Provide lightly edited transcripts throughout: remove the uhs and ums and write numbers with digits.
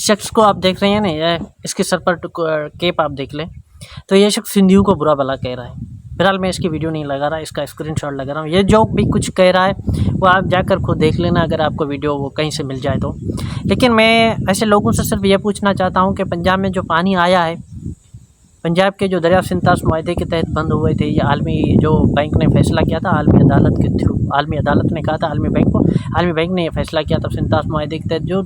शख्स को आप देख रहे हैं ना, ये इसके सर पर केप आप देख लें, तो ये शख्स सिंधियों को बुरा भला कह रहा है। फिलहाल मैं इसकी वीडियो नहीं लगा रहा, इसका स्क्रीनशॉट लगा रहा हूँ। ये जो भी कुछ कह रहा है वो आप जाकर खुद देख लेना, अगर आपको वीडियो वो कहीं से मिल जाए तो। लेकिन मैं ऐसे लोगों से सिर्फ ये पूछना चाहता हूँ कि पंजाब में जो पानी आया है, पंजाब के जो दरिया सिंतास मुआहदे के तहत बंद हुए थे, ये आलमी जो बैंक ने फैसला किया था, आलमी अदालत के थ्रू, आलमी अदालत ने कहा था आलमी बैंक को, आलमी बैंक ने ये फैसला किया था सिंतास मुआहदे के तहत जो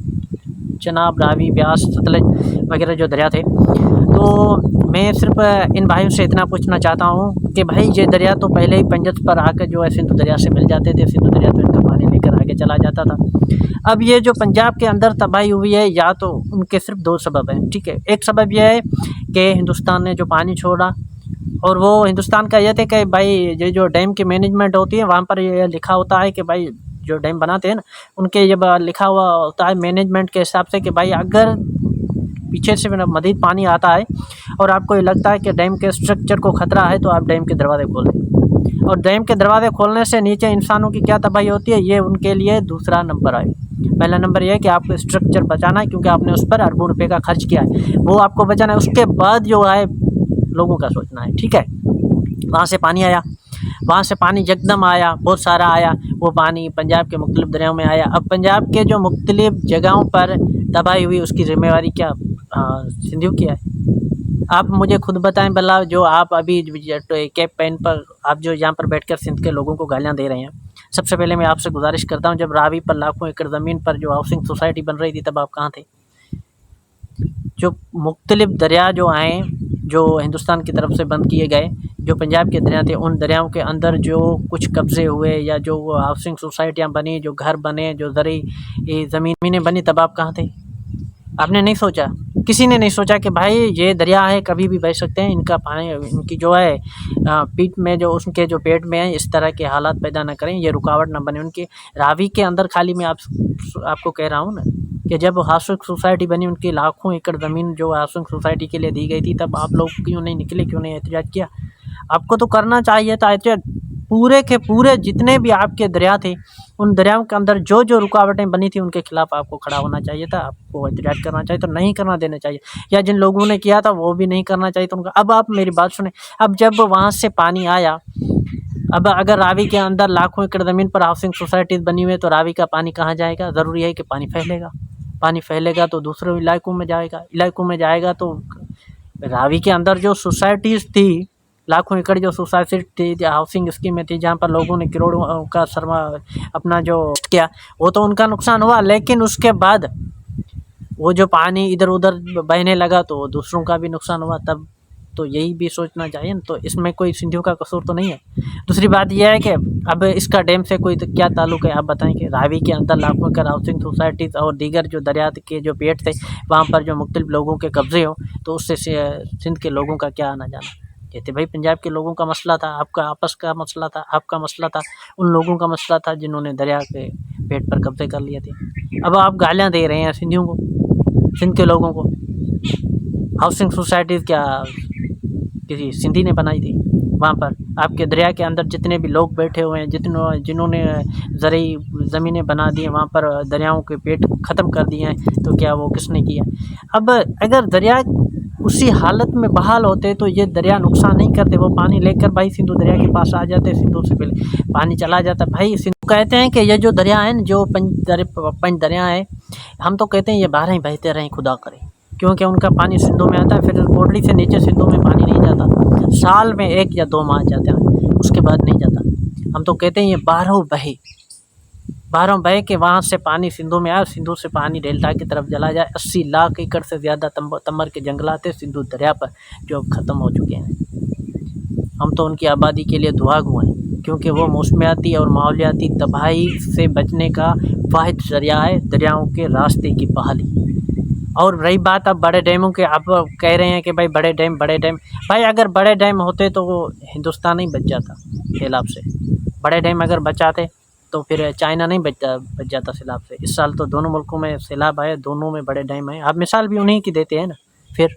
चनाब, रावी, ब्यास, सतलज वगैरह जो दरिया थे। तो मैं सिर्फ इन भाइयों से इतना पूछना चाहता हूँ कि भाई ये दरिया तो पहले ही पंजत पर आकर जो है सिंधु दरिया से मिल जाते थे, सिंधु दरिया तो इनका पानी लेकर आगे चला जाता था। अब ये जो पंजाब के अंदर तबाही हुई है, या तो उनके सिर्फ दो सबब हैं, ठीक है। एक सबब यह है कि हिंदुस्तान ने जो पानी छोड़ा, और वो हिंदुस्तान का यह थे कि भाई ये जो डैम की मैनेजमेंट होती है, वहाँ पर ये लिखा होता है कि भाई जो डैम बनाते हैं ना, उनके जब लिखा हुआ होता है मैनेजमेंट के हिसाब से कि भाई अगर पीछे से मज़ीद पानी आता है और आपको ये लगता है कि डैम के स्ट्रक्चर को ख़तरा है, तो आप डैम के दरवाजे खोल दें। और डैम के दरवाजे खोलने से नीचे इंसानों की क्या तबाही होती है, ये उनके लिए दूसरा नंबर है। पहला नंबर यह है कि आपको स्ट्रक्चर बचाना है, क्योंकि आपने उस पर अरबों रुपये का खर्च किया है, वो आपको बचाना है। उसके बाद जो है लोगों का सोचना है, ठीक है। वहाँ से पानी आया, वहाँ से पानी यकदम आया, बहुत सारा आया, वो पानी पंजाब के मुख्तलिफ दरियाओं में आया। अब पंजाब के जो मुख्तलिफ जगहों पर तबाही हुई, उसकी ज़िम्मेवारी क्या सिंधियों की है? आप मुझे खुद बताएं भला, जो आप अभी कैप पेन पर आप जो यहाँ पर बैठकर सिंध के लोगों को गालियाँ दे रहे हैं। सबसे पहले मैं आपसे गुजारिश करता हूँ, जब रावी पर लाखों एकड़ ज़मीन पर जो हाउसिंग सोसाइटी बन रही थी, तब आप कहाँ थे? जो मुख्तलिफ दरिया जो आए, जो हिंदुस्तान की तरफ से बंद किए गए, जो पंजाब के दरिया थे, उन दरियाओं के अंदर जो कुछ कब्ज़े हुए या जो हाउसिंग सोसाइटियाँ बनी, जो घर बने, जो ज़रूरी ज़मीनें बनी, तब आप कहाँ थे? आपने नहीं सोचा, किसी ने नहीं सोचा कि भाई ये दरिया है, कभी भी बह सकते हैं, इनका पानी, इनकी जो है पीठ में जो उनके जो पेट में है, इस तरह के हालात पैदा ना करें, ये रुकावट ना बने उनके रावी के अंदर। खाली मैं आपको कह रहा हूँ ना कि जब हाउसिंग सोसाइटी बनी, उनकी लाखों एकड़ ज़मीन जो हाउसिंग सोसाइटी के लिए दी गई थी, तब आप लोग क्यों नहीं निकले, क्यों नहीं एहतजाज किया? आपको तो करना चाहिए था एहतजाज। पूरे के पूरे जितने भी आपके दरिया थे, उन दरियाओं के अंदर जो जो रुकावटें बनी थी, उनके खिलाफ आपको खड़ा होना चाहिए था, आपको एहतजाज करना चाहिए, तो नहीं करना देना चाहिए। या जिन लोगों ने किया था वो भी नहीं करना चाहिए था उनका। अब आप मेरी बात सुने, अब जब वहाँ से पानी आया, अब अगर रावी के अंदर लाखों एकड़ ज़मीन पर हाउसिंग सोसाइटीज़ बनी हुई है, तो रावी का पानी कहाँ जाएगा? ज़रूरी है कि पानी फैलेगा, पानी फैलेगा तो दूसरे इलाकों में जाएगा, तो रावी के अंदर जो सोसाइटीज़ थी, लाखों एकड़ जो सोसाइटी थी, हाउसिंग स्कीमें थी, जहाँ पर लोगों ने करोड़ों का सरमा अपना जो किया, वो तो उनका नुकसान हुआ। लेकिन उसके बाद वो जो पानी इधर उधर बहने लगा, तो दूसरों का भी नुकसान हुआ। तब तो यही भी सोचना चाहिए ना, तो इसमें कोई सिंधियों का कसूर तो नहीं है। दूसरी बात यह है कि अब इसका डैम से कोई तो क्या ताल्लुक़ है? आप बताएं कि रावी के अंदर लाखों एकड़ हाउसिंग सोसाइटीज़ और दीगर जो दरिया के जो पेट थे, वहाँ पर जो मुख्तलिफ लोगों के कब्ज़े हों, तो उससे सिंध के लोगों का क्या आना जाना? कहते भाई पंजाब के लोगों का मसला था, आपका आपस का मसला था, आपका मसला था, उन लोगों का मसला था जिन्होंने दरिया के पेट पर कब्जे कर लिए थे। अब आप गालियाँ दे रहे हैं सिंधियों को, सिंध के लोगों को। हाउसिंग सोसाइटीज़ क्या किसी सिंधी ने बनाई थी? वहाँ पर आपके दरिया के अंदर जितने भी लोग बैठे हुए हैं, जिन्होंने ज़रूरी ज़मीनें बना दी हैं, वहाँ पर दरियाओं के पेट ख़त्म कर दिए हैं, तो क्या वो किसने किया? अब अगर दरिया उसी हालत में बहाल होते तो ये दरिया नुकसान नहीं करते, वो पानी लेकर भाई सिंधु दरिया के पास आ जाते, सिंधु से पहले पानी चला जाता। भाई सिंधु कहते हैं कि ये जो दरिया है ना, जो पंच दरिया है, हम तो कहते हैं ये 12 ही बहते रहें, खुदा करे, क्योंकि उनका पानी सिंधु में आता है, फिर पोटली से नीचे सिंधु में पानी नहीं जाता। साल में 1 या 2 माह जाते हैं, उसके बाद नहीं जाता। हम तो कहते हैं ये 12 बहे के वहाँ से पानी सिंधु में आया, सिंधु से पानी डेल्टा की तरफ चला जाए। 80 लाख एकड़ से ज़्यादा तमर के जंगलात सिंधु दरिया पर, जो अब ख़त्म हो चुके हैं। हम तो उनकी आबादी के लिए दुआ गो हैं, क्योंकि वो मौसमियाती और माहौलियाती तबाही से बचने का वाहिद ज़रिया है, दरियाओं के रास्ते की बहाली। और रही बात अब बड़े डैमों के, आप कह रहे हैं कि भाई बड़े डैम, भाई अगर बड़े डैम होते तो वो हिंदुस्तान नहीं बच जाता सैलाब से। बड़े डैम अगर बचाते तो फिर चाइना नहीं बच जाता सैलाब से। इस साल तो दोनों मुल्कों में सैलाब आए, दोनों में बड़े डैम आए। आप मिसाल भी उन्हीं की देते हैं ना। फिर